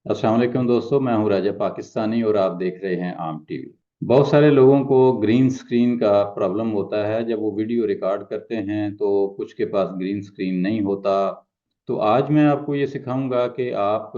अस्सलाम वालेकुम दोस्तों, मैं हूं राजा पाकिस्तानी और आप देख रहे हैं आम टीवी। बहुत सारे लोगों को ग्रीन स्क्रीन का प्रॉब्लम होता है। जब वो वीडियो रिकॉर्ड करते हैं तो कुछ के पास ग्रीन स्क्रीन नहीं होता। तो आज मैं आपको ये सिखाऊंगा कि आप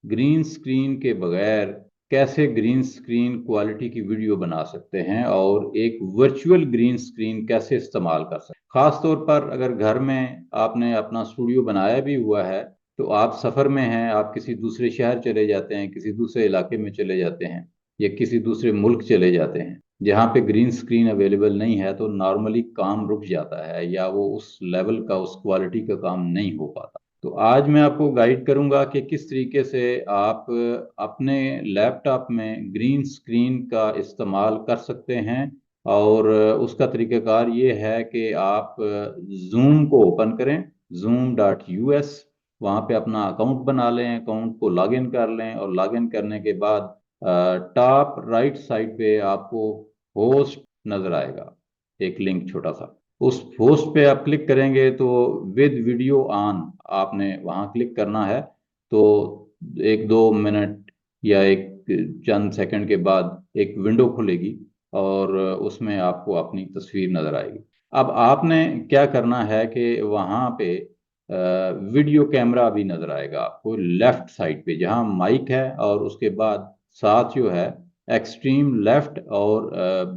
ग्रीन स्क्रीन के बगैर कैसे ग्रीन स्क्रीन क्वालिटी की वीडियो बना सकते हैं और एक वर्चुअल ग्रीन स्क्रीन कैसे इस्तेमाल कर सकते हैं। खास तौर पर अगर घर में आपने अपना स्टूडियो बनाया भी हुआ है, तो आप सफ़र में हैं, आप किसी दूसरे शहर चले जाते हैं, किसी दूसरे इलाके में चले जाते हैं या किसी दूसरे मुल्क चले जाते हैं जहाँ पे ग्रीन स्क्रीन अवेलेबल नहीं है, तो नॉर्मली काम रुक जाता है या वो उस लेवल का, उस क्वालिटी का काम नहीं हो पाता। तो आज मैं आपको गाइड करूंगा कि किस तरीके से आप अपने लैपटॉप में ग्रीन स्क्रीन का इस्तेमाल कर सकते हैं। और उसका तरीक़ाकार ये है कि आप जूम को ओपन करें, zoom.us। वहाँ पे अपना अकाउंट बना लें, अकाउंट को लॉगिन कर लें और लॉगिन करने के बाद टॉप राइट साइड पे आपको होस्ट नज़र आएगा, एक लिंक छोटा सा। उस होस्ट पे आप क्लिक करेंगे तो विद वीडियो ऑन आपने वहाँ क्लिक करना है। तो एक दो मिनट या एक चंद सेकंड के बाद एक विंडो खुलेगी और उसमें आपको अपनी तस्वीर नज़र आएगी। अब आपने क्या करना है कि वहाँ पे वीडियो कैमरा भी नजर आएगा आपको लेफ्ट साइड पे जहां माइक है, और उसके बाद साथ जो है एक्सट्रीम लेफ्ट और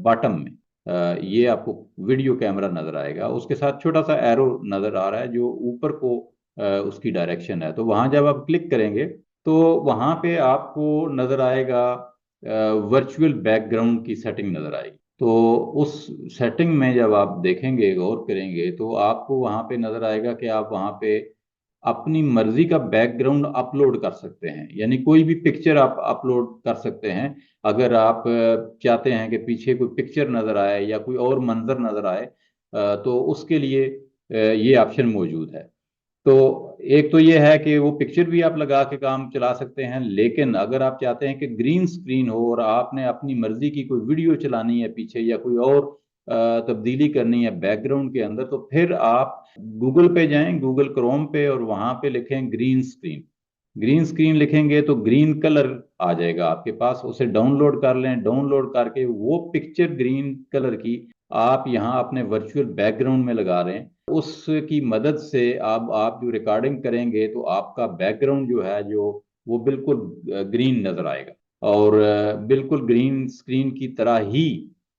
बॉटम में ये आपको वीडियो कैमरा नजर आएगा। उसके साथ छोटा सा एरो नजर आ रहा है जो ऊपर को उसकी डायरेक्शन है। तो वहां जब आप क्लिक करेंगे तो वहां पे आपको नजर आएगा वर्चुअल बैकग्राउंड की सेटिंग नजर आएगी। तो उस सेटिंग में जब आप देखेंगे, गौर करेंगे, तो आपको वहां पे नजर आएगा कि आप वहां पे अपनी मर्जी का बैकग्राउंड अपलोड कर सकते हैं, यानी कोई भी पिक्चर आप अपलोड कर सकते हैं। अगर आप चाहते हैं कि पीछे कोई पिक्चर नजर आए या कोई और मंजर नजर आए, तो उसके लिए ये ऑप्शन मौजूद है। तो एक तो ये है कि वो पिक्चर भी आप लगा के काम चला सकते हैं, लेकिन अगर आप चाहते हैं कि ग्रीन स्क्रीन हो और आपने अपनी मर्जी की कोई वीडियो चलानी है पीछे या कोई और तब्दीली करनी है बैकग्राउंड के अंदर, तो फिर आप गूगल पे जाएं, गूगल क्रोम पे, और वहां पे लिखें ग्रीन स्क्रीन। ग्रीन स्क्रीन लिखेंगे तो ग्रीन कलर आ जाएगा आपके पास, उसे डाउनलोड कर लें। डाउनलोड करके वो पिक्चर ग्रीन कलर की आप यहाँ अपने वर्चुअल बैकग्राउंड में लगा रहे हैं। उसकी मदद से आप जो रिकॉर्डिंग करेंगे तो आपका बैकग्राउंड जो है, जो वो बिल्कुल ग्रीन नजर आएगा और बिल्कुल ग्रीन स्क्रीन की तरह ही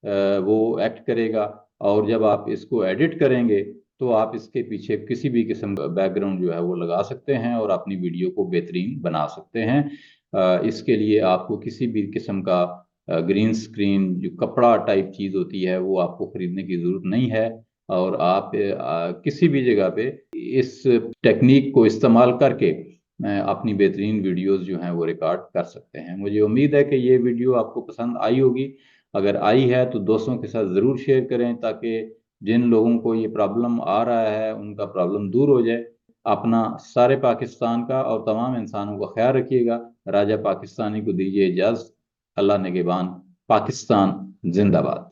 वो एक्ट करेगा। और जब आप इसको एडिट करेंगे तो आप इसके पीछे किसी भी किस्म का बैकग्राउंड जो है वो लगा सकते हैं और अपनी वीडियो को बेहतरीन बना सकते हैं। इसके लिए आपको किसी भी किस्म का ग्रीन स्क्रीन जो कपड़ा टाइप चीज़ होती है वो आपको खरीदने की ज़रूरत नहीं है। और आप किसी भी जगह पे इस टेक्निक को इस्तेमाल करके अपनी बेहतरीन वीडियोस जो हैं वो रिकॉर्ड कर सकते हैं। मुझे उम्मीद है कि ये वीडियो आपको पसंद आई होगी। अगर आई है तो दोस्तों के साथ ज़रूर शेयर करें ताकि जिन लोगों को ये प्रॉब्लम आ रहा है उनका प्रॉब्लम दूर हो जाए। अपना सारे पाकिस्तान का और तमाम इंसानों का ख्याल रखिएगा। राजा पाकिस्तानी को दीजिए इजाज़त। अल्लाह निगहबान। पाकिस्तान जिंदाबाद।